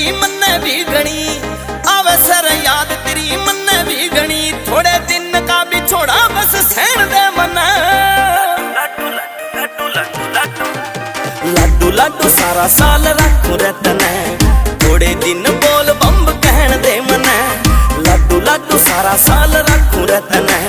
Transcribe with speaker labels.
Speaker 1: तेरी मन्ने भी गणी, आवे सर याद तेरी मन्ने भी गणी। थोड़े दिन का भी छोड़ा बस सहन दे मना। लड्डू लड्डू सारा साल रखूं रे तने, थोड़े दिन बोल बम्ब कहन दे मने। लड्डू लड्डू सारा साल रखूं रे तने।